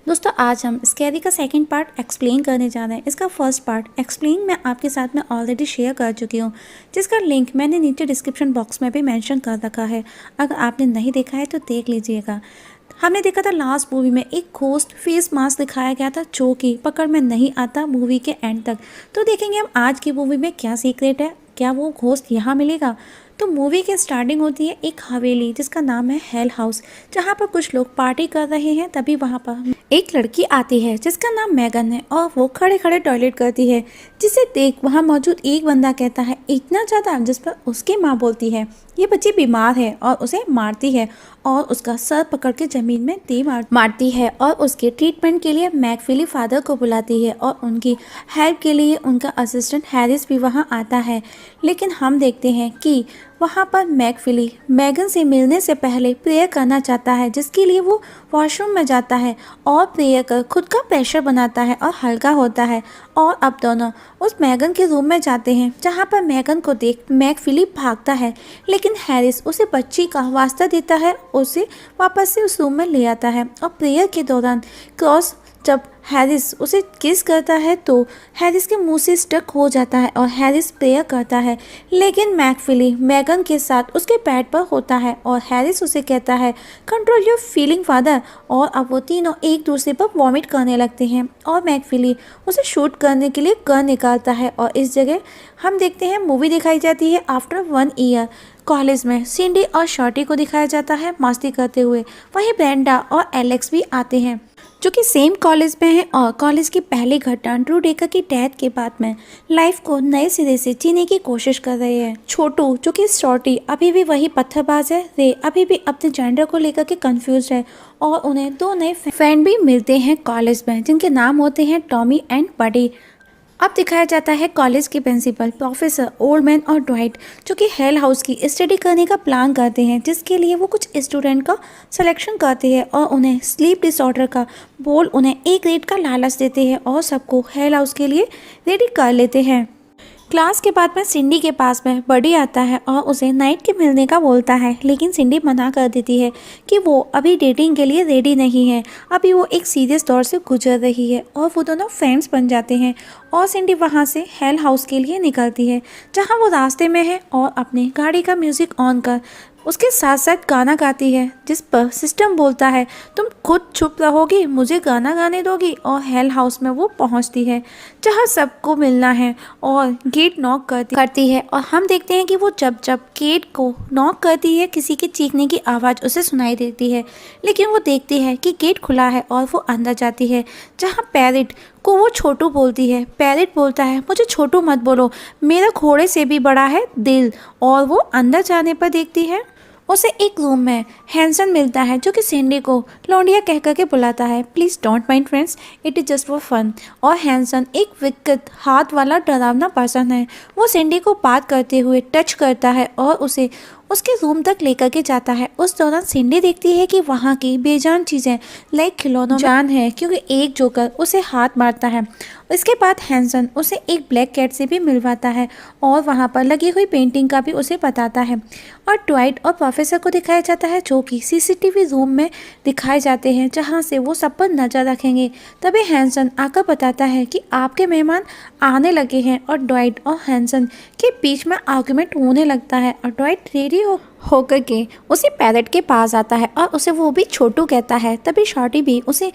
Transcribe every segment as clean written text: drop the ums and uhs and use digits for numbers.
दोस्तों आज हम स्कैरी का सेकंड पार्ट एक्सप्लेन करने जा रहे हैं। इसका फर्स्ट पार्ट एक्सप्लेन मैं आपके साथ में ऑलरेडी शेयर कर चुकी हूँ, जिसका लिंक मैंने नीचे डिस्क्रिप्शन बॉक्स में भी मेंशन कर रखा है। अगर आपने नहीं देखा है तो देख लीजिएगा। हमने देखा था लास्ट मूवी में एक घोस्ट फेस मास्क दिखाया गया था जो कि पकड़ में नहीं आता मूवी के एंड तक। तो देखेंगे हम आज की मूवी में क्या सीक्रेट है, क्या वो घोस्ट यहाँ मिलेगा। तो मूवी की स्टार्टिंग होती है एक हवेली जिसका नाम है हेल हाउस, जहाँ पर कुछ लोग पार्टी कर रहे हैं। तभी वहाँ पर एक लड़की आती है जिसका नाम मैगन है और वो खड़े खड़े टॉयलेट करती है, जिसे देख वहाँ मौजूद एक बंदा कहता है इतना ज़्यादा, जिस पर उसकी माँ बोलती है ये बच्ची बीमार है और उसे मारती है और उसका सर पकड़ के ज़मीन में मारती है और उसके ट्रीटमेंट के लिए मैकफिली फादर को बुलाती है और उनकी हेल्प के लिए उनका असिस्टेंट हैरिस भी वहाँ आता है। लेकिन हम देखते हैं कि वहाँ पर मैकफिली मैगन से मिलने से पहले प्रेयर करना चाहता है, जिसके लिए वो वॉशरूम में जाता है और प्रेयर कर खुद का प्रेशर बनाता है और हल्का होता है। और अब दोनों उस मैगन के रूम में जाते हैं, जहाँ पर मैगन को देख मैकफिली भागता है, लेकिन हैरिस उसे बच्ची का वास्ता देता है, उसे वापस से उस रूम में ले आता है। और प्रेयर के दौरान क्रॉस जब हैरिस उसे किस करता है तो हैरिस के मुंह से स्टक हो जाता है और हैरिस प्रेयर करता है, लेकिन मैकफिली मैगन के साथ उसके पैड पर होता है और हैरिस उसे कहता है कंट्रोल योर फीलिंग फादर। और अब वो तीनों एक दूसरे पर वॉमिट करने लगते हैं और मैकफिली उसे शूट करने के लिए गन निकालता है। और इस जगह हम देखते हैं मूवी दिखाई जाती है आफ्टर 1 ईयर। कॉलेज में सिंडी और शॉर्टी को दिखाया जाता है मस्ती करते हुए। वहीं ब्रेंडा और एलेक्स भी आते हैं जो कि सेम कॉलेज में हैं और कॉलेज की पहली घटना ड्रू डेकर की डेथ के बाद में लाइफ को नए सिरे से जीने की कोशिश कर रहे हैं। छोटू जो कि शॉर्टी अभी भी वही पत्थरबाज है, रे अभी भी अपने जेंडर को लेकर के कंफ्यूज है और उन्हें 2 नए फ्रेंड भी मिलते हैं कॉलेज में, जिनके नाम होते हैं टॉमी एंड बडी। अब दिखाया जाता है कॉलेज के प्रिंसिपल प्रोफेसर ओल्डमैन और ड्वाइट जो कि हेल हाउस की स्टडी करने का प्लान करते हैं, जिसके लिए वो कुछ स्टूडेंट का सिलेक्शन करते हैं और उन्हें स्लीप डिसऑर्डर का बोल उन्हें एक रेट का लालच देते हैं और सबको हेल हाउस के लिए रेडी कर लेते हैं। क्लास के बाद में सिंडी के पास में बडी आता है और उसे नाइट के मिलने का बोलता है, लेकिन सिंडी मना कर देती है कि वो अभी डेटिंग के लिए रेडी नहीं है, अभी वो एक सीरियस दौर से गुजर रही है। और वो दोनों फ्रेंड्स बन जाते हैं और सिंडी वहाँ से हेल हाउस के लिए निकलती है, जहाँ वो रास्ते में है और अपनी गाड़ी का म्यूज़िक ऑन कर उसके साथ साथ गाना गाती है, जिस पर सिस्टम बोलता है तुम खुद चुप रहोगी, मुझे गाना गाने दोगी। और हेल हाउस में वो पहुंचती है जहां सबको मिलना है और गेट नॉक करती है। और हम देखते हैं कि वो जब जब गेट को नॉक करती है किसी के चीखने की आवाज़ उसे सुनाई देती है, लेकिन वो देखती है कि गेट खुला है और वो अंदर जाती है, जहाँ पैरेट को वो छोटू बोलती है। पैरेट बोलता है मुझे छोटू मत बोलो, मेरा घोड़े से भी बड़ा है दिल। और वो अंदर जाने पर देखती है उसे एक रूम में हैंसन मिलता है जो कि सिंडी को लौंडिया कह कर के बुलाता है। Please don't mind friends, it is just for fun. और हैंसन एक विकट हाथ वाला डरावना पर्सन है। वो सिंडी को बात करते हुए टच करता है और उसे उसके रूम तक लेकर के जाता है। उस दौरान सिंडी देखती है कि वहाँ की बेजान चीज़ें लाइक खिलौनों जान है, क्योंकि एक जोकर उसे हाथ मारता है। इसके बाद हैंसन उसे एक ब्लैक कैट से भी मिलवाता है और वहाँ पर लगी हुई पेंटिंग का भी उसे बताता है। और ट्वाइट और प्रोफेसर को दिखाया जाता है जो कि सीसीटीवी रूम में दिखाए जाते हैं, जहाँ से वो सब पर नज़र रखेंगे। तभी हैंसन आकर बताता है कि आपके मेहमान आने लगे हैं और ट्वाइट और हैंसन के बीच में आर्गुमेंट होने लगता है। और ट्वाइट रेडी होकर के उसे पैरेट के पास आता है और उसे वो भी छोटू कहता है। तभी शॉर्टी भी उसे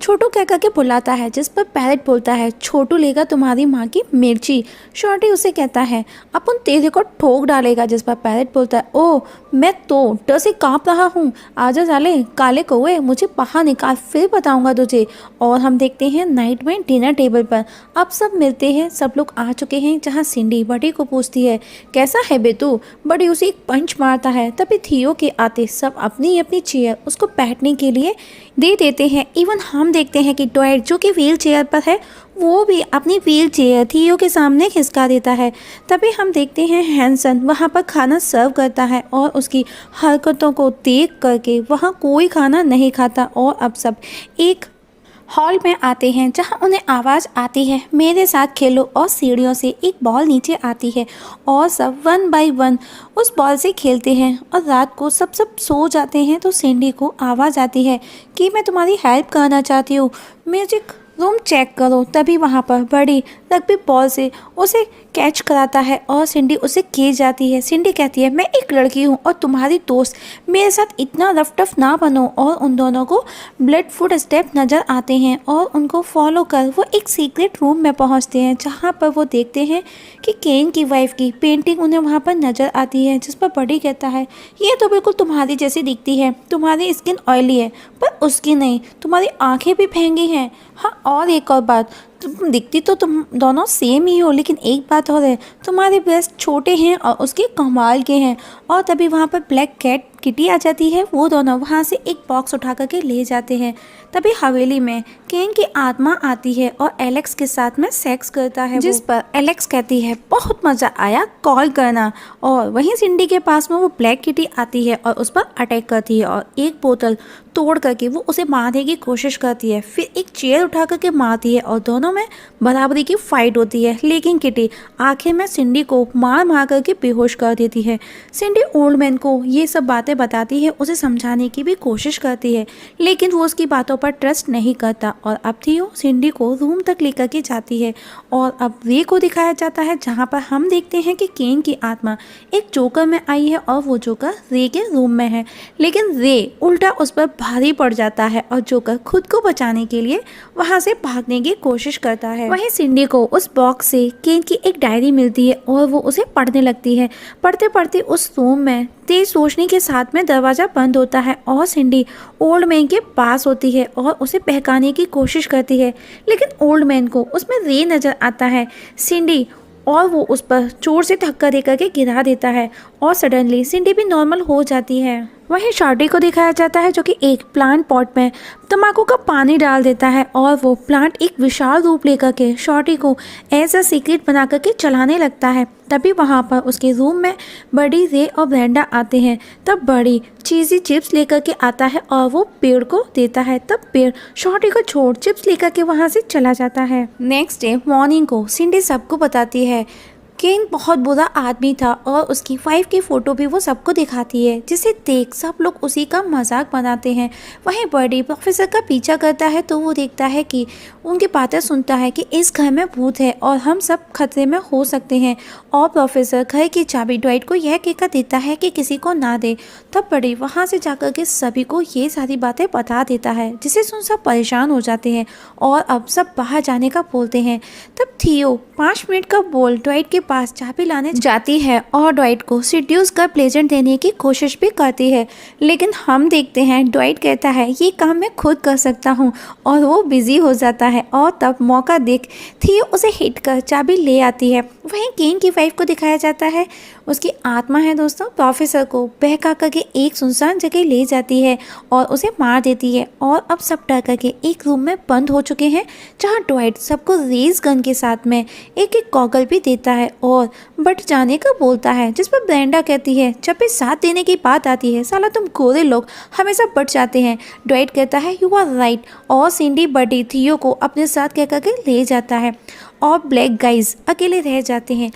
छोटू कह करके बुलाता है, जिस पर पैरेट बोलता है छोटू लेगा तुम्हारी माँ की मिर्ची। शॉर्टी उसे कहता है अपन तेरे को ठोक डालेगा, जिस पर पैरेट बोलता है ओ मैं तो डर से काँप रहा हूँ, आजा साले काले कौवे मुझे बाहर निकाल, फिर बताऊंगा तुझे। और हम देखते हैं नाइट में डिनर टेबल पर अब सब मिलते हैं, सब लोग आ चुके हैं, जहाँ सिंडी बडी को पूछती है कैसा है बेटू। बडी उसे एक पंच मारता है। तभी थियो के आते सब अपनी अपनी चेयर उसको बैठने के लिए दे देते हैं। इवन हम देखते हैं कि ट्वाइट जो कि व्हील चेयर पर है वो भी अपनी व्हील चेयर थियो के सामने खिसका देता है। तभी हम देखते हैं हैंसन वहाँ पर खाना सर्व करता है और उसकी हरकतों को देख करके वहाँ कोई खाना नहीं खाता और अब सब एक हॉल में आते हैं जहां उन्हें आवाज़ आती है मेरे साथ खेलो, और सीढ़ियों से एक बॉल नीचे आती है और सब 1 बाय 1 उस बॉल से खेलते हैं। और रात को सब सब सो जाते हैं तो सिंडी को आवाज़ आती है कि मैं तुम्हारी हेल्प करना चाहती हूँ, म्यूजिक रूम चेक करो। तभी वहाँ पर बड़ी रग्बी बॉल से उसे कैच कराता है और सिंडी उसे खींच जाती है। सिंडी कहती है मैं एक लड़की हूँ और तुम्हारी दोस्त, मेरे साथ इतना रफ टफ ना बनो। और उन दोनों को ब्लड फुट स्टेप नज़र आते हैं और उनको फॉलो कर वो एक सीक्रेट रूम में पहुँचते हैं जहाँ पर वो देखते हैं कि केन की वाइफ की पेंटिंग उन्हें वहाँ पर नज़र आती है, जिस पर बड़ी कहता है ये तो बिल्कुल तुम्हारी जैसी दिखती है, तुम्हारी स्किन ऑयली है पर उसकी नहीं, तुम्हारी आंखें भी फेंगी हैं। हाँ, और एक और बात, तुम दिखती तो तुम दोनों सेम ही हो, लेकिन एक बात और है, तुम्हारे ब्रेस्ट छोटे हैं और उसके कमाल के हैं। और तभी वहाँ पर ब्लैक कैट किटी आ जाती है। वो दोनों वहाँ से एक बॉक्स उठा करके ले जाते हैं। तभी हवेली में केन की आत्मा आती है और एलेक्स के साथ में सेक्स करता है, जिस पर एलेक्स कहती है बहुत मज़ा आया, कॉल करना। और वहीं सिंडी के पास में वो ब्लैक किटी आती है और उस पर अटैक करती है और एक बोतल तोड़ करके वो उसे मारने की कोशिश करती है, फिर एक चेयर उठा करके मारती है और दोनों में बराबरी की फाइट होती है। लेकिन किटी आखिर में सिंडी को मार मार करके बेहोश कर देती है। सिंडी ओल्ड मैन को ये सब बातें बताती है, उसे समझाने की भी कोशिश करती है, लेकिन वो उसकी बातों पर ट्रस्ट नहीं करता। और अब थियो सिंडी को रूम तक लेकर के जाती है और अब रे को दिखाया जाता है, जहाँ पर हम देखते हैं कि केन की आत्मा एक जोकर में आई है और वो जोकर रे के रूम में है, लेकिन रे उल्टा उस पर भारी पड़ जाता है और जोकर खुद को बचाने के लिए वहां से भागने की कोशिश करता है। वहीं सिंडी को उस बॉक्स से केन की एक डायरी मिलती है और वो उसे पढ़ने लगती है। पढ़ते पढ़ते उस रूम में तेज रोशनी के साथ में दरवाजा बंद होता है और सिंडी ओल्ड मैन के पास होती है और उसे बहकाने की कोशिश करती है, लेकिन ओल्ड मैन को उसमें रे नजर आता है सिंडी और वो उस पर जोर से धक्का देकर के गिरा देता है और सडनली सिंडी भी नॉर्मल हो जाती है। वहीं शॉर्टी को दिखाया जाता है जो कि एक प्लांट पॉट में तंबाकू का पानी डाल देता है और वो प्लांट एक विशाल रूप लेकर के शॉर्टी को ऐसा सीक्रेट बना करके चलाने लगता है। तभी वहाँ पर उसके रूम में बड़ी, रे और ब्रेंडा आते हैं। तब बड़ी चीज़ी चिप्स लेकर के आता है और वो पेड़ को देता है। तब पेड़ शॉर्टी को छोड़ चिप्स लेकर के वहाँ से चला जाता है। नेक्स्ट डे मॉर्निंग को सिंडी सबको बताती है केन बहुत बुरा आदमी था और उसकी वाइफ की फ़ोटो भी वो सबको दिखाती है, जिसे देख सब लोग उसी का मजाक बनाते हैं। वहीं बर्डी प्रोफेसर का पीछा करता है तो वो देखता है कि उनकी बातें सुनता है कि इस घर में भूत है और हम सब खतरे में हो सकते हैं। और प्रोफेसर घर की चाबी ड्वाइट को यह कहकर देता है कि किसी को ना दे। तब बर्डी वहाँ से जाकर के सभी को ये सारी बातें बता देता है, जिसे सुन सब परेशान हो जाते हैं और अब सब बाहर जाने का बोलते हैं। तब थियो 5 मिनट का बोल ड्वाइट के पास चाबी लाने जाती है और ड्वाइट को सीड्यूस कर प्लेजेंट देने की कोशिश भी करती है, लेकिन हम देखते हैं ड्वाइट कहता है ये काम मैं खुद कर सकता हूँ और वो बिजी हो जाता है। और तब मौका देख थियो उसे हिट कर चाबी ले आती है। वहीं केन की वाइफ को दिखाया जाता है, उसकी आत्मा है दोस्तों, प्रोफेसर को बहका करके एक सुनसान जगह ले जाती है और उसे मार देती है। और अब सब डर करके एक रूम में बंद हो चुके हैं, जहाँ ड्वाइट सबको रेज गन के साथ में एक एक गॉगल भी देता है और बट जाने का बोलता है, जिस पर ब्रेंडा कहती है जब भी साथ देने की बात आती है साला तुम गोरे लोग हमेशा बट जाते हैं। ड्वाइट कहता है यू आर राइट और सिंडी बडी थियो को अपने साथ कह करके ले जाता है और ब्लैक गाइज अकेले रह जाते हैं।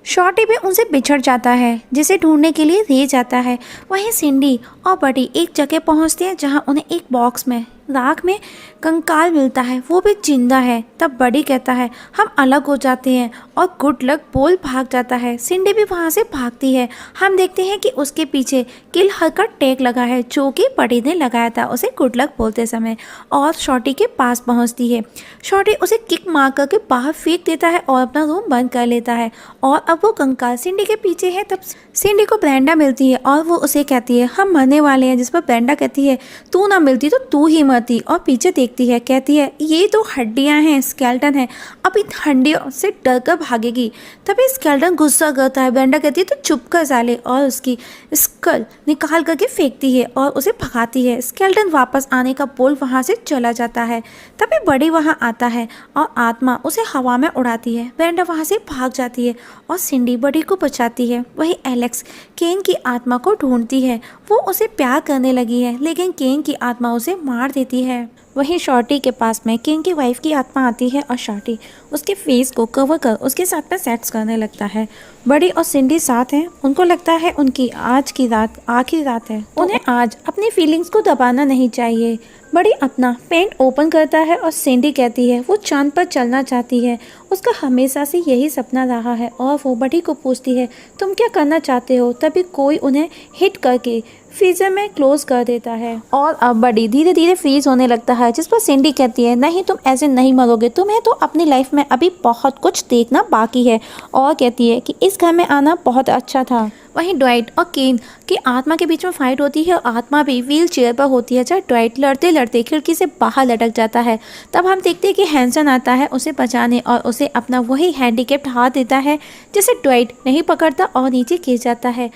शॉर्टी भी उनसे बिछड़ जाता है, जिसे ढूंढने के लिए रे जाता है। वहीं सिंडी और बडी एक जगह पहुंचते हैं जहां उन्हें एक बॉक्स में राख में कंकाल मिलता है, वो भी जिंदा है। तब बडी कहता है हम अलग हो जाते हैं और गुड लक बोल भाग जाता है। सिंडी भी वहाँ से भागती है। हम देखते हैं कि उसके पीछे किल हर का टैग लगा है, जो कि बडी ने लगाया था उसे गुड लक बोलते समय, और शॉर्टी के पास पहुँचती है। शॉर्टी उसे किक मार करके बाहर फेंक देता है और अपना रूम बंद कर लेता है और अब वो कंकाल सिंडी के पीछे है। तब सिंडी को ब्रेंडा मिलती है और वो उसे कहती है हम मरने वाले हैं, जिस पर ब्रेंडा कहती है तू ना मिलती तो तू ही मरती, और पीछे देखती है, कहती है ये तो हड्डियां हैं, स्केलेटन है, अब इन हड्डियों से डर कर भागेगी। तभी स्केलेटन गुस्सा करता है, ब्रेंडा कहती है तो चुप कर साले, और उसकी स्कल निकाल करके फेंकती है और उसे भगाती है। स्केलेटन वापस आने का बोल वहाँ से चला जाता है। तभी बड़ी वहाँ आता है और आत्मा उसे हवा में उड़ाती है। ब्रेंडा वहाँ से भाग जाती है और सिंडी बड़ी को बचाती है। वही एलेक्स केन की आत्मा को ढूंढती है, वो उसे प्यार करने लगी है, लेकिन केन की आत्मा उसे मार देती है। वहीं शॉर्टी के पास में केन की वाइफ की आत्मा आती है और शॉर्टी उसके फेस को कवर कर उसके साथ में सेक्स करने लगता है। बड़ी और सिंडी साथ हैं, उनको लगता है उनकी आज की रात आखिरी रात है, उन्हें आज अपनी फीलिंग्स को दबाना नहीं चाहिए। बड़ी अपना पेंट ओपन करता है और सिंडी कहती है वो चांद पर चलना चाहती है, उसका हमेशा से यही सपना रहा है। और वो बड़ी को पूछती है तुम क्या करना चाहते हो, तभी कोई उन्हें हिट करके फ्रीजर में क्लोज कर देता है और अब बड़ी धीरे धीरे फ्रीज होने लगता है, जिस पर सिंडी कहती है नहीं तुम ऐसे नहीं मरोगे, तुम्हें तो अपनी लाइफ में अभी बहुत कुछ देखना बाकी है। और कहती है कि इस घर में आना बहुत अच्छा था। वहीं ड्वाइट और केन की आत्मा के बीच में फाइट होती है और आत्मा भी व्हील चेयर पर होती है, जब ड्वाइट लड़ते लड़ते खिड़की से बाहर लटक जाता है। तब हम देखते हैं कि हैंसन आता है उसे बचाने और उसे अपना वही हैंडीकैप्ड हाथ देता है जिसे ड्वाइट नहीं पकड़ता और नीचे गिर जाता है।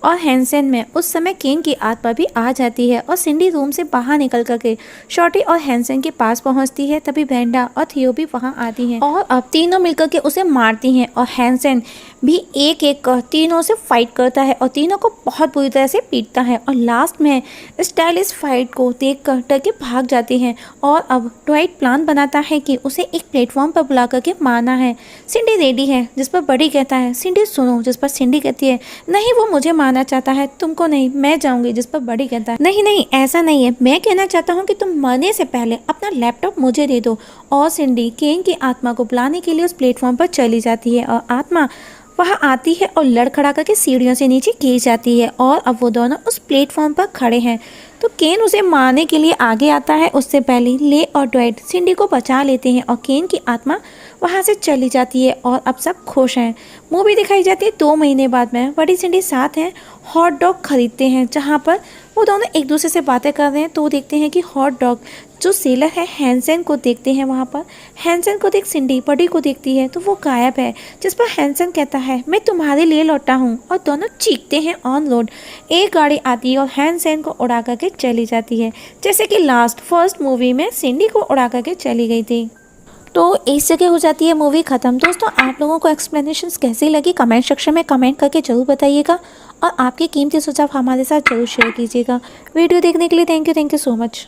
और हैंसन में उस समय केन की आत्मा भी आ जाती है और सिंडी रूम से बाहर निकल करके शॉर्टी और हैंसन के पास पहुंचती है। तभी ब्रेंडा और थियो भी वहां आती हैं और अब तीनों मिलकर के उसे मारती हैं और हैंसन भी एक एक कर तीनों से फाइट करता है और तीनों को बहुत बुरी तरह से पीटता है और लास्ट में स्टाइलिश फाइट को देख कर डर के भाग जाते हैं। और अब ड्वाइट प्लान बनाता है कि उसे एक प्लेटफॉर्म पर बुला करके मारना है। सिंडी रेडी है, जिस पर बड़ी कहता है सिंडी सुनो, जिस पर सिंडी कहती है नहीं वो मुझे मारना चाहता है, तुमको नहीं, मैं जाऊंगी, जिस पर बड़ी कहता है नहीं नहीं ऐसा नहीं है, मैं कहना चाहता हूँ कि तुम मरने से पहले अपना लैपटॉप मुझे दे दो। और सिंडी केन की आत्मा को बुलाने के लिए उस प्लेटफॉर्म पर चली जाती है और आत्मा वहाँ आती है और लड़खड़ा करके सीढ़ियों से नीचे गिर जाती है और अब वो दोनों उस प्लेटफॉर्म पर खड़े हैं। तो केन उसे मारने के लिए आगे आता है, उससे पहले ले और ड्वाइट सिंडी को बचा लेते हैं और केन की आत्मा वहाँ से चली जाती है और अब सब खुश हैं। मूवी दिखाई जाती है 2 महीने बाद में। बड़ी सिंडी साथ हैं, हॉट डॉग खरीदते हैं, जहाँ पर वो दोनों एक दूसरे से बातें कर रहे हैं। तो देखते हैं कि हॉट डॉग जो सेलर है हैंसन को देखते हैं। वहाँ पर हैंसन को देख सिंडी बड़ी को देखती है तो वो गायब है, जिस पर हैंसन कहता है मैं तुम्हारे लिए लौटा हूँ और दोनों चीखते हैं ऑन रोड। एक गाड़ी आती है और हैंसन को उड़ा करके चली जाती है, जैसे कि फर्स्ट मूवी में सिंडी को उड़ा करके चली गई थी। तो इस जगह हो जाती है मूवी ख़त्म। दोस्तों आप लोगों को एक्सप्लेनेशंस कैसी लगी कमेंट सेक्शन में कमेंट करके ज़रूर बताइएगा और आपके कीमती सुझाव हमारे साथ ज़रूर शेयर कीजिएगा। वीडियो देखने के लिए थैंक यू सो मच।